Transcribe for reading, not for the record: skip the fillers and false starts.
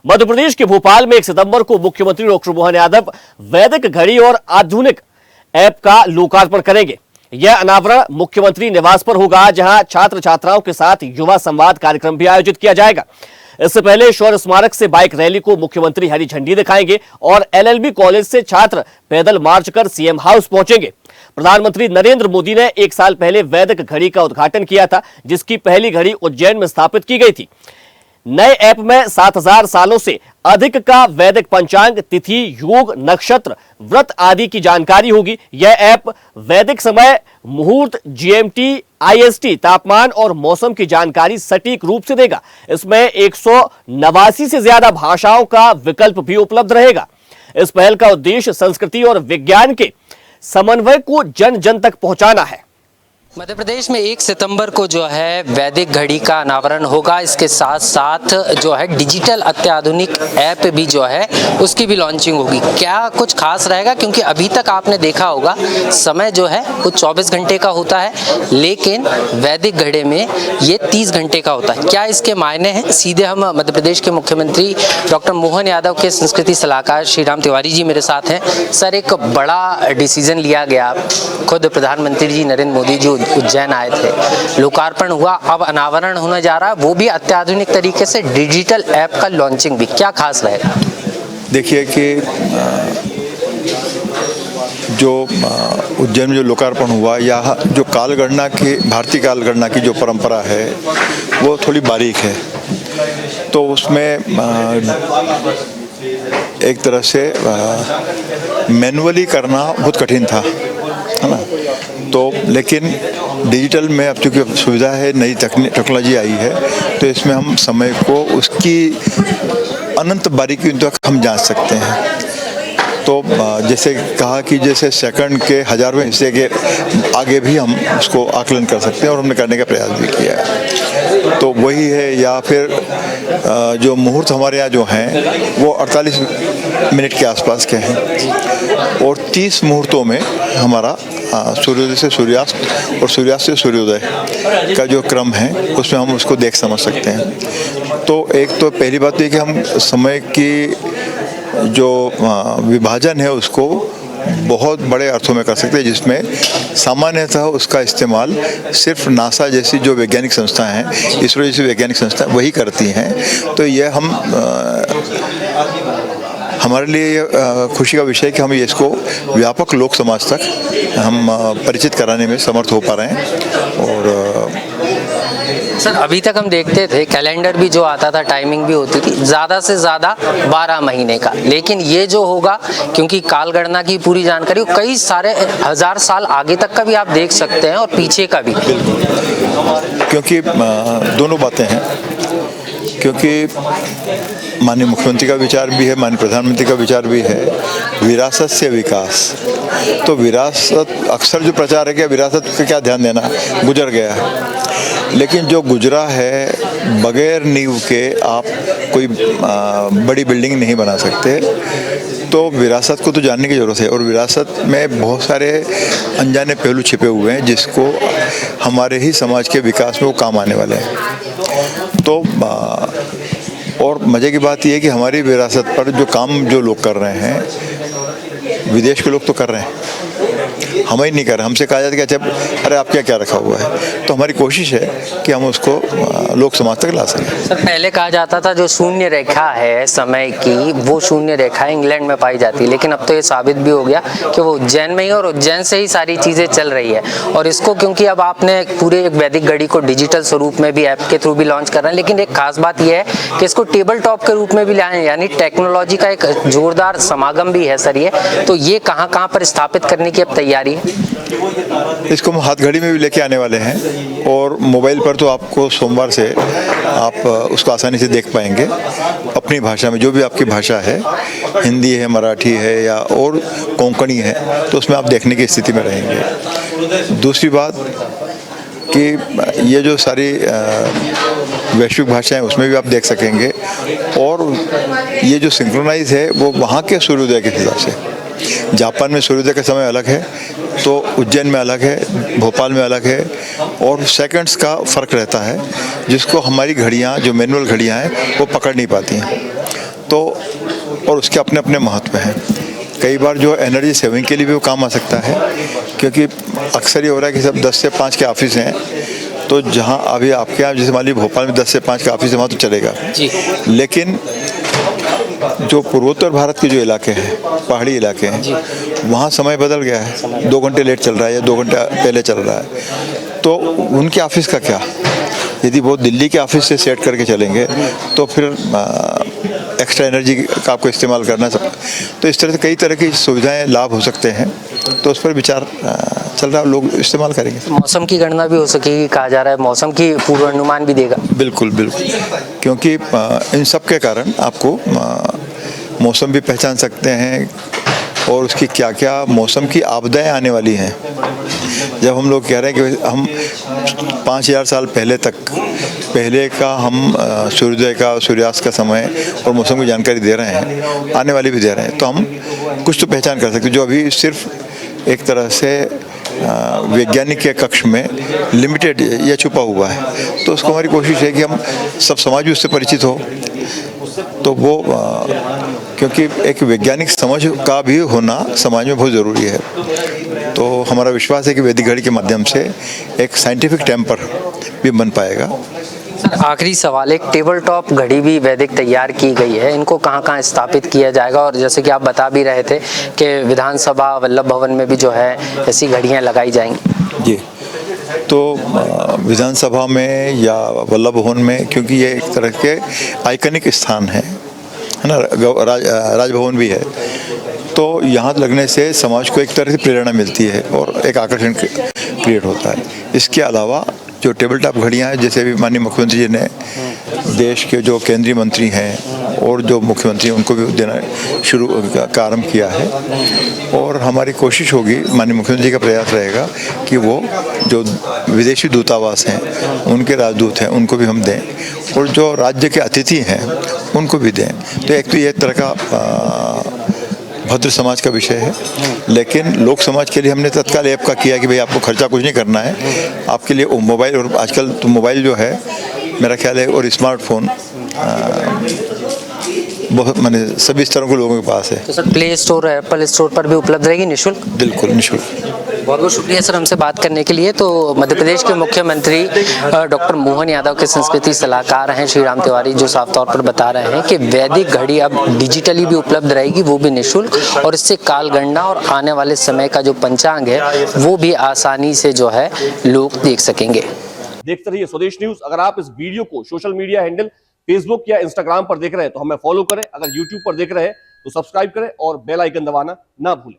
मध्य प्रदेश के भोपाल में 1 सितंबर को मुख्यमंत्री डॉक्टर मोहन यादव वैदिक घड़ी और आधुनिक ऐप का लोकार्पण करेंगे। यह अनावरण मुख्यमंत्री निवास पर होगा, जहां छात्र छात्राओं के साथ युवा संवाद कार्यक्रम भी आयोजित किया जाएगा। इससे पहले शौर्य स्मारक से बाइक रैली को मुख्यमंत्री हरी झंडी दिखाएंगे और एलएलबी कॉलेज से छात्र पैदल मार्च कर सीएम हाउस पहुंचेंगे। प्रधानमंत्री नरेंद्र मोदी ने 1 साल पहले वैदिक घड़ी का उद्घाटन किया था, जिसकी पहली घड़ी उज्जैन में स्थापित की गई थी। नए ऐप में 7000 सालों से अधिक का वैदिक पंचांग, तिथि, योग, नक्षत्र, व्रत आदि की जानकारी होगी। यह ऐप वैदिक समय, मुहूर्त, जीएमटी, आईएसटी, तापमान और मौसम की जानकारी सटीक रूप से देगा। इसमें 189 से ज्यादा भाषाओं का विकल्प भी उपलब्ध रहेगा। इस पहल का उद्देश्य संस्कृति और विज्ञान के समन्वय को जन जन तक पहुंचाना है। मध्य प्रदेश में 1 सितंबर को जो है वैदिक घड़ी का अनावरण होगा। इसके साथ साथ जो है डिजिटल अत्याधुनिक ऐप भी जो है उसकी भी लॉन्चिंग होगी। क्या कुछ खास रहेगा? क्योंकि अभी तक आपने देखा होगा समय जो है वो 24 घंटे का होता है, लेकिन वैदिक घड़ी में ये 30 घंटे का होता है। क्या इसके मायने हैं? सीधे हम मध्य प्रदेश के मुख्यमंत्री डॉक्टर मोहन यादव के संस्कृति सलाहकार श्रीराम तिवारी जी मेरे साथ हैं। सर, एक बड़ा डिसीजन लिया गया, खुद प्रधानमंत्री जी नरेंद्र मोदी जी उज्जैन आए थे, लोकार्पण हुआ, अब अनावरण होने जा रहा है, वो भी अत्याधुनिक तरीके से डिजिटल ऐप का लॉन्चिंग भी। क्या खास रहेगा? देखिए कि जो उज्जैन में जो लोकार्पण हुआ, या जो कालगणना की, भारतीय कालगणना की जो परंपरा है वो थोड़ी बारीक है, तो उसमें एक तरह से मैनुअली करना बहुत कठिन था, है ना। तो लेकिन डिजिटल में अब चूँकि सुविधा है, नई टेक्नोलॉजी आई है, तो इसमें हम समय को उसकी अनंत बारीकियों तक हम जांच सकते हैं। तो जैसे कहा कि जैसे सेकंड के 1000वें हिस्से के आगे भी हम उसको आकलन कर सकते हैं, और हमने करने का प्रयास भी किया है। तो वही है, या फिर जो मुहूर्त हमारे यहाँ जो हैं वो 48 मिनट के आसपास के हैं, और 30 मुहूर्तों में हमारा सूर्योदय से सूर्यास्त और सूर्यास्त से सूर्योदय का जो क्रम है उसमें हम उसको देख समझ सकते हैं। तो एक तो पहली बात ये कि हम समय की जो विभाजन है उसको बहुत बड़े अर्थों में कर सकते हैं, जिसमें सामान्यतः उसका इस्तेमाल सिर्फ नासा जैसी जो वैज्ञानिक संस्थाएं हैं, इसरो जैसी वैज्ञानिक संस्थाएं वही करती हैं। तो यह हमारे लिए खुशी का विषय है कि हम ये इसको व्यापक लोक समाज तक हम परिचित कराने में समर्थ हो पा रहे हैं। और सर, अभी तक हम देखते थे कैलेंडर भी जो आता था, टाइमिंग भी होती थी ज़्यादा से ज़्यादा 12 महीने का, लेकिन ये जो होगा, क्योंकि कालगणना की पूरी जानकारी कई सारे 1000 साल आगे तक का भी आप देख सकते हैं और पीछे का भी। क्योंकि दोनों बातें हैं, क्योंकि माननीय मुख्यमंत्री का विचार भी है, माननीय प्रधानमंत्री का विचार भी है, विरासत से विकास। तो विरासत, अक्सर जो प्रचार है कि विरासत पे क्या ध्यान देना, गुजर गया, लेकिन जो गुजरा है बगैर नींव के आप कोई बड़ी बिल्डिंग नहीं बना सकते। तो विरासत को तो जानने की ज़रूरत है, और विरासत में बहुत सारे अनजाने पहलू छिपे हुए हैं जिसको हमारे ही समाज के विकास में वो काम आने वाले हैं। तो और मज़े की बात यह है कि हमारी विरासत पर जो काम जो लोग कर रहे हैं, विदेश के लोग तो कर रहे हैं, हम ही नहीं कर रहे। हमसे कहा जाता है कि अच्छा, अरे आपके क्या रखा हुआ है। तो हमारी कोशिश है कि हम उसको लोक समाज तक ला सकें। सर, पहले कहा जाता था जो शून्य रेखा है समय की, वो शून्य रेखा इंग्लैंड में पाई जाती है, लेकिन अब तो ये साबित भी हो गया कि वो उज्जैन में ही, और उज्जैन से ही सारी चीज़ें चल रही है। और इसको क्योंकि अब आपने पूरे एक वैदिक घड़ी को डिजिटल स्वरूप में भी ऐप के थ्रू भी लॉन्च कर रहे हैं, लेकिन एक खास बात यह है कि इसको टेबल टॉप के रूप में भी लाए हैं, यानी टेक्नोलॉजी का एक जोरदार समागम भी है सर ये। तो ये कहाँ पर स्थापित करने की अब तैयारी है? इसको हम हाथ घड़ी में भी लेके आने वाले हैं, और मोबाइल पर तो आपको सोमवार से आप उसको आसानी से देख पाएंगे अपनी भाषा में, जो भी आपकी भाषा है, हिंदी है, मराठी है या और कोंकणी है, तो उसमें आप देखने की स्थिति में रहेंगे। दूसरी बात कि ये जो सारी वैश्विक भाषाएं उसमें भी आप देख सकेंगे, और ये जो सिंक्रोनाइज है वो वहाँ के सूर्योदय के हिसाब से। जापान में सूर्योदय का समय अलग है, तो उज्जैन में अलग है, भोपाल में अलग है, और सेकंड्स का फ़र्क रहता है, जिसको हमारी घड़ियाँ, जो मैनुअल घड़ियाँ हैं, वो पकड़ नहीं पाती हैं। तो और उसके अपने अपने महत्व हैं। कई बार जो एनर्जी सेविंग के लिए भी वो काम आ सकता है, क्योंकि अक्सर ये हो रहा है कि सब 10 से 5 के ऑफिस हैं, तो जहाँ अभी आपके यहाँ जैसे मान लीजिए भोपाल में 10 से 5 का ऑफिस है, वहाँ तो चलेगा जी। लेकिन जो पूर्वोत्तर भारत के जो इलाके हैं, पहाड़ी इलाके हैं, वहाँ समय बदल गया है, 2 घंटे लेट चल रहा है या 2 घंटे पहले चल रहा है, तो उनके ऑफिस का क्या? यदि वो दिल्ली के ऑफिस से सेट करके चलेंगे तो फिर एक्स्ट्रा एनर्जी का आपको इस्तेमाल करना सब, तो इस तरह से कई तरह की सुविधाएं लाभ हो सकते हैं, तो उस पर विचार चल रहा है, लोग इस्तेमाल करेंगे। मौसम की गणना भी हो सकेगी, कहा जा रहा है मौसम की पूर्वानुमान भी देगा। बिल्कुल बिल्कुल, क्योंकि इन सब के कारण आपको मौसम भी पहचान सकते हैं और उसकी क्या क्या मौसम की आपदाएं आने वाली हैं। जब हम लोग कह रहे हैं कि हम 5000 साल पहले का हम सूर्योदय का, सूर्यास्त का समय और मौसम की जानकारी दे रहे हैं, आने वाली भी दे रहे हैं, तो हम कुछ तो पहचान कर सकते हैं जो अभी सिर्फ एक तरह से वैज्ञानिक के कक्ष में लिमिटेड या छुपा हुआ है। तो उसको हमारी कोशिश है कि हम सब समाज भी उससे परिचित हो, तो वो क्योंकि एक वैज्ञानिक समझ का भी होना समाज में बहुत ज़रूरी है। तो हमारा विश्वास है कि वैदिक घड़ी के माध्यम से एक साइंटिफिक टेम्पर भी बन पाएगा। सर, आखिरी सवाल, एक टेबल टॉप घड़ी भी वैदिक तैयार की गई है, इनको कहाँ कहाँ स्थापित किया जाएगा? और जैसे कि आप बता भी रहे थे कि विधानसभा वल्लभ भवन में भी जो है ऐसी घड़ियाँ लगाई जाएंगी। जी, तो विधानसभा में या वल्लभ भवन में, क्योंकि ये एक तरह के आइकनिक स्थान है ना, राजभवन भी है, तो यहाँ लगने से समाज को एक तरह से प्रेरणा मिलती है और एक आकर्षण क्रिएट होता है। इसके अलावा जो टेबल टॉप घड़ियाँ हैं, जैसे अभी माननीय मुख्यमंत्री जी ने देश के जो केंद्रीय मंत्री हैं और जो मुख्यमंत्री हैं उनको भी देना शुरू का आरम्भ किया है, और हमारी कोशिश होगी, माननीय मुख्यमंत्री जी का प्रयास रहेगा कि वो जो विदेशी दूतावास हैं, उनके राजदूत हैं, उनको भी हम दें, और जो राज्य के अतिथि हैं उनको भी दें। तो एक तो ये तरह का भद्र समाज का विषय है, लेकिन लोक समाज के लिए हमने तत्काल ऐप का किया कि भाई आपको खर्चा कुछ नहीं करना है, आपके लिए मोबाइल, और आजकल तो मोबाइल जो है मेरा ख्याल है, और स्मार्टफोन बहुत माने सभी स्तरों के लोगों के पास है। तो sir, play store, Apple store पर भी उपलब्ध रहेगी निःशुल्क? बिल्कुल निःशुल्क। बहुत बहुत शुक्रिया सर हमसे बात करने के लिए। तो मध्य प्रदेश के मुख्यमंत्री डॉक्टर मोहन यादव के संस्कृति सलाहकार हैं श्री राम तिवारी, जो साफ तौर पर बता रहे हैं कि वैदिक घड़ी अब डिजिटली भी उपलब्ध रहेगी, वो भी निःशुल्क, और इससे काल गणना और आने वाले समय का जो पंचांग है वो भी आसानी से जो है लोग देख सकेंगे। देखते रहिए स्वदेश न्यूज। अगर आप इस वीडियो को सोशल मीडिया हैंडल फेसबुक या इंस्टाग्राम पर देख रहे हैं तो हमें फॉलो करें, अगर यूट्यूब पर देख रहे हैं तो सब्सक्राइब करें और बेल आइकन दबाना ना भूलें।